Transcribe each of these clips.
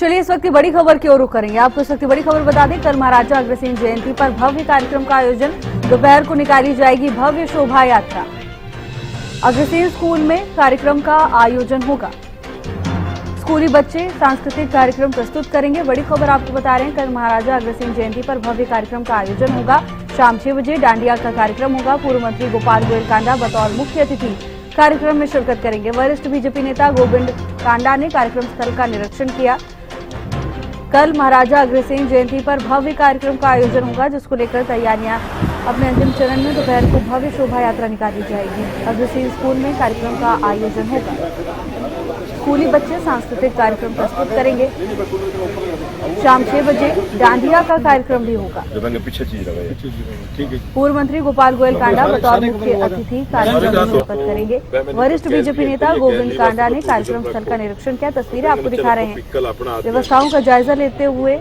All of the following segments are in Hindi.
चलिए इस वक्त की बड़ी खबर की ओर रुख करेंगे। आपको इस वक्त की बड़ी खबर बता दें, कल महाराजा अग्रसेन जयंती पर भव्य कार्यक्रम का आयोजन। दोपहर को निकाली जाएगी भव्य शोभा यात्रा। अग्रसेन स्कूल में कार्यक्रम का आयोजन होगा। स्कूली बच्चे सांस्कृतिक कार्यक्रम प्रस्तुत करेंगे। बड़ी खबर आपको बता रहे हैं, कल महाराजा अग्रसेन जयंती पर भव्य कार्यक्रम का आयोजन होगा। शाम 6 बजे डांडिया का कार्यक्रम होगा। पूर्व मंत्री गोपाल गोयल कांडा बतौर मुख्य अतिथि कार्यक्रम में शिरकत करेंगे। वरिष्ठ बीजेपी नेता गोविंद कांडा ने कार्यक्रम स्थल का निरीक्षण किया। कल महाराजा अग्रसेन जयंती पर भव्य कार्यक्रम का आयोजन होगा, जिसको लेकर तैयारियां अपने अंतिम चरण में। दोपहर को भव्य शोभा यात्रा निकाली जाएगी। अग्रसेन स्कूल में कार्यक्रम का आयोजन होगा। स्कूली बच्चे सांस्कृतिक कार्यक्रम प्रस्तुत करेंगे। शाम 6 बजे डांडिया का कार्यक्रम भी होगा। पूर्व मंत्री गोपाल गोयल कांडा बतौर मुख्य अतिथि कार्यक्रम में शिरकत करेंगे। वरिष्ठ बीजेपी नेता गोविंद कांडा ने कार्यक्रम स्थल का निरीक्षण किया। तस्वीरें आपको दिखा रहे हैं। व्यवस्थाओं का जायजा लेते हुए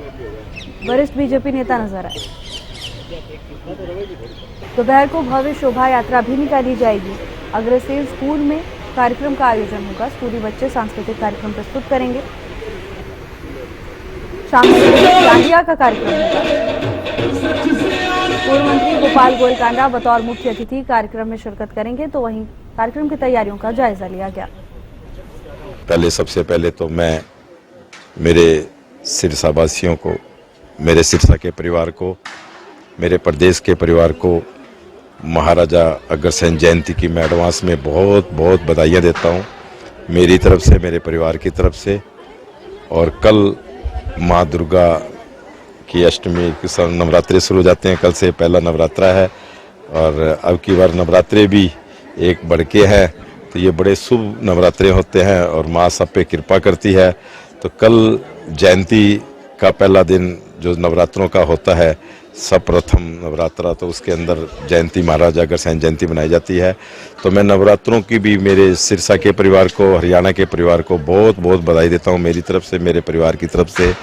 वरिष्ठ बीजेपी नेता नजर आए। दोपहर को भव्य शोभा यात्रा भी निकाली जाएगी। अग्रसेन स्कूल में कार्यक्रम का आयोजन होगा। स्कूली बच्चे सांस्कृतिक कार्यक्रम प्रस्तुत करेंगे। शाम में डांडिया का कार्यक्रम होगा। पूर्व मंत्री गोपाल गोयल कांडा बतौर मुख्य अतिथि कार्यक्रम में शिरकत करेंगे। तो वहीं कार्यक्रम की तैयारियों का जायजा लिया गया। सबसे पहले तो मैं मेरे सिरसा वासियों को, मेरे सिरसा के परिवार को, मेरे प्रदेश के परिवार को महाराजा अग्रसेन जयंती की मैं एडवांस में बहुत बहुत बधाइयाँ देता हूँ, मेरी तरफ से, मेरे परिवार की तरफ से। और कल माँ दुर्गा की अष्टमी के नवरात्रे शुरू हो जाते हैं। कल से पहला नवरात्रा है और अब की बार नवरात्रे भी एक बढ़ के है, तो ये बड़े शुभ नवरात्रे होते हैं और माँ सब पे कृपा करती है। तो कल जयंती का पहला दिन जो नवरात्रों का होता है, सब प्रथम नवरात्रा, तो उसके अंदर जयंती महाराजा अग्रसेन जयंती मनाई जाती है। तो मैं नवरात्रों की भी मेरे सिरसा के परिवार को, हरियाणा के परिवार को बहुत बहुत बधाई देता हूँ, मेरी तरफ से, मेरे परिवार की तरफ से।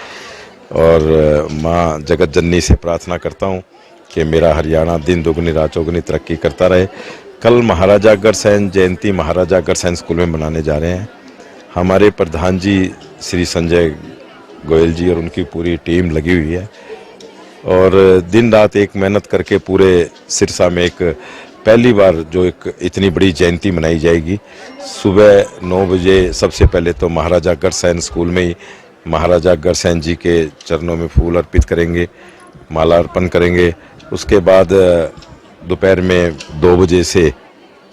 और माँ जगत जननी से प्रार्थना करता हूँ कि मेरा हरियाणा दिन दुगनी रात चौगुनी तरक्की करता रहे। कल महाराजा अग्रसेन जयंती महाराजा अग्रसेन स्कूल में मनाने जा रहे हैं। हमारे प्रधान जी श्री संजय गोयल जी और उनकी पूरी टीम लगी हुई है और दिन रात एक मेहनत करके पूरे सिरसा में एक पहली बार जो एक इतनी बड़ी जयंती मनाई जाएगी। सुबह 9 बजे सबसे पहले तो महाराजा अग्रसेन स्कूल में ही महाराजा अग्रसेन जी के चरणों में फूल अर्पित करेंगे, माला अर्पण करेंगे। उसके बाद दोपहर में 2 बजे से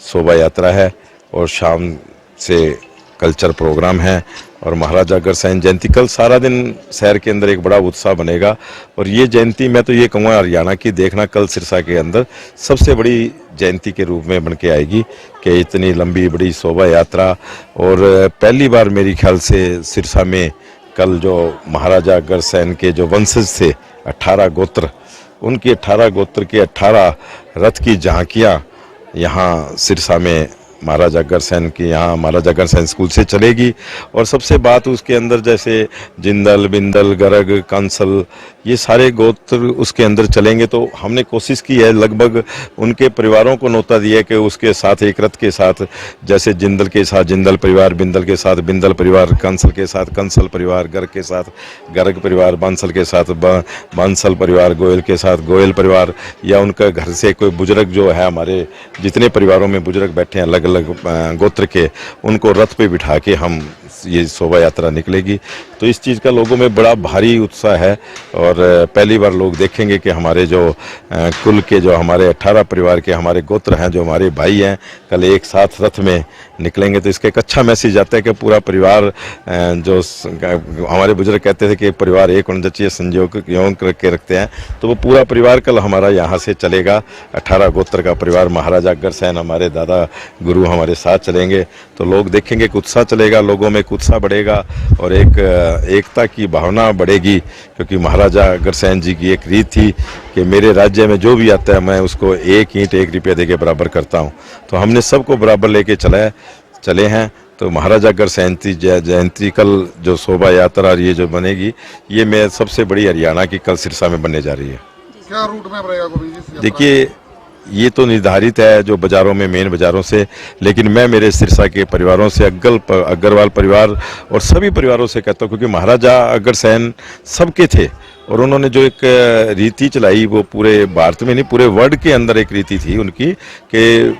शोभा यात्रा है और शाम से कल्चर प्रोग्राम है। और महाराजा अग्रसेन जयंती कल सारा दिन शहर के अंदर एक बड़ा उत्साह बनेगा। और ये जयंती मैं तो ये कहूँगा हरियाणा की देखना कल सिरसा के अंदर सबसे बड़ी जयंती के रूप में बन के आएगी कि इतनी लंबी बड़ी शोभा यात्रा। और पहली बार मेरी ख्याल से सिरसा में कल जो महाराजा अग्रसेन के जो वंशज थे 18 गोत्र, उनके 18 गोत्र के 18 रथ की झांकियाँ यहाँ सिरसा में महाराजा अग्रसेन की, यहाँ महाराजा अग्रसेन स्कूल से चलेगी। और सबसे बात उसके अंदर जैसे जिंदल, बिंदल, गरग, कंसल, ये सारे गोत्र उसके अंदर चलेंगे। तो हमने कोशिश की है, लगभग उनके परिवारों को न्योता दिया कि उसके साथ एक रथ के साथ, जैसे जिंदल के साथ जिंदल परिवार, बिंदल के साथ बिंदल परिवार, कंसल के साथ कंसल परिवार, गर्ग के साथ गर्ग परिवार, बांसल के साथ बांसल परिवार, गोयल के साथ गोयल परिवार, या उनका घर से कोई बुजुर्ग जो है, हमारे जितने परिवारों में बुजुर्ग बैठे हैं अलग अलग गोत्र के, उनको रथ पे बिठा के हम ये शोभा यात्रा निकलेगी। तो इस चीज़ का लोगों में बड़ा भारी उत्साह है और पहली बार लोग देखेंगे कि हमारे जो कुल के जो हमारे 18 परिवार के हमारे गोत्र हैं, जो हमारे भाई हैं, कल एक साथ रथ में निकलेंगे। तो इसका एक अच्छा मैसेज आता है कि पूरा परिवार, जो हमारे बुजुर्ग कहते थे कि परिवार एक होना चाहिए, संयोग के रखते हैं, तो वो पूरा परिवार कल हमारा यहाँ से चलेगा। 18 गोत्र का परिवार, महाराजा अग्रसेन हमारे दादा गुरु हमारे साथ चलेंगे। तो लोग देखेंगे कि उत्साह चलेगा, लोगों में उत्साह बढ़ेगा और एक एकता की भावना बढ़ेगी। क्योंकि महाराजा अग्रसेन जी की एक रीत थी कि मेरे राज्य में जो भी आता है मैं उसको 1 ईंट 1 रुपया दे के बराबर करता हूँ। तो हमने सबको बराबर लेके चले हैं। तो महाराजा अग्रसेन जयंती कल जो शोभा यात्रा ये जो बनेगी, ये मैं सबसे बड़ी हरियाणा की कल सिरसा में बनने जा रही है। क्या रूट में रहेगा गोविंद जी? देखिए ये तो निर्धारित है जो बाज़ारों में, मेन बाज़ारों से, लेकिन मैं मेरे सिरसा के परिवारों से, अग्रवाल परिवार और सभी परिवारों से कहता हूँ, क्योंकि महाराजा अग्रसेन सबके थे और उन्होंने जो एक रीति चलाई वो पूरे भारत में नहीं, पूरे वर्ल्ड के अंदर एक रीति थी उनकी कि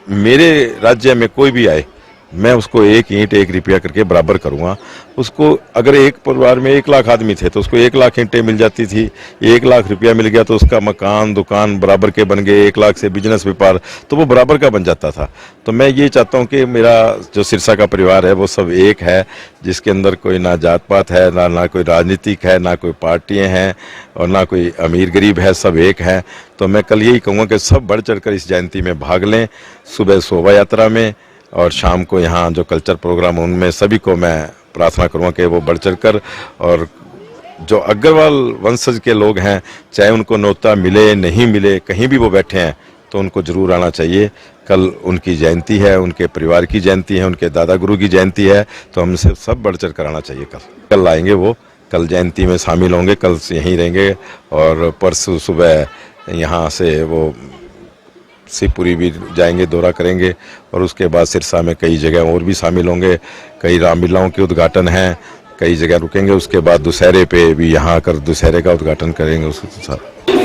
मेरे राज्य में कोई भी आए मैं उसको 1 ईंट 1 रुपया करके बराबर करूँगा। उसको अगर एक परिवार में 1 लाख आदमी थे तो उसको 1 लाख ईंटें मिल जाती थी, 1 लाख रुपया मिल गया तो उसका मकान दुकान बराबर के बन गए, 1 लाख से बिजनेस व्यापार तो वो बराबर का बन जाता था। तो मैं ये चाहता हूँ कि मेरा जो सिरसा का परिवार है वो सब एक है, जिसके अंदर कोई ना जात पात है, ना कोई राजनीतिक है, ना कोई पार्टियाँ हैं और ना कोई अमीर गरीब है, सब एक है। तो मैं कल यही कहूँगा कि सब बढ़ चढ़ कर इस जयंती में भाग लें, सुबह शोभा यात्रा में और शाम को यहाँ जो कल्चर प्रोग्राम उनमें सभी को मैं प्रार्थना करूँगा कि वो बढ़ चढ़ कर, और जो अग्रवाल वंशज के लोग हैं चाहे उनको न्योता मिले नहीं मिले, कहीं भी वो बैठे हैं तो उनको जरूर आना चाहिए। कल उनकी जयंती है, उनके परिवार की जयंती है, उनके दादा गुरु की जयंती है, तो हमसे सब बढ़ चढ़ कर आना चाहिए। कल आएंगे वो, कल जयंती में शामिल होंगे, कल से यहीं रहेंगे और परसों सुबह यहाँ से वो शिवपुरी भी जाएंगे, दौरा करेंगे और उसके बाद सिरसा में कई जगह और भी शामिल होंगे। कई रामलीलाओं के उद्घाटन हैं, कई जगह रुकेंगे, उसके बाद दुशहरे पे भी यहाँ आकर दुशहरे का उद्घाटन करेंगे उसके साथ।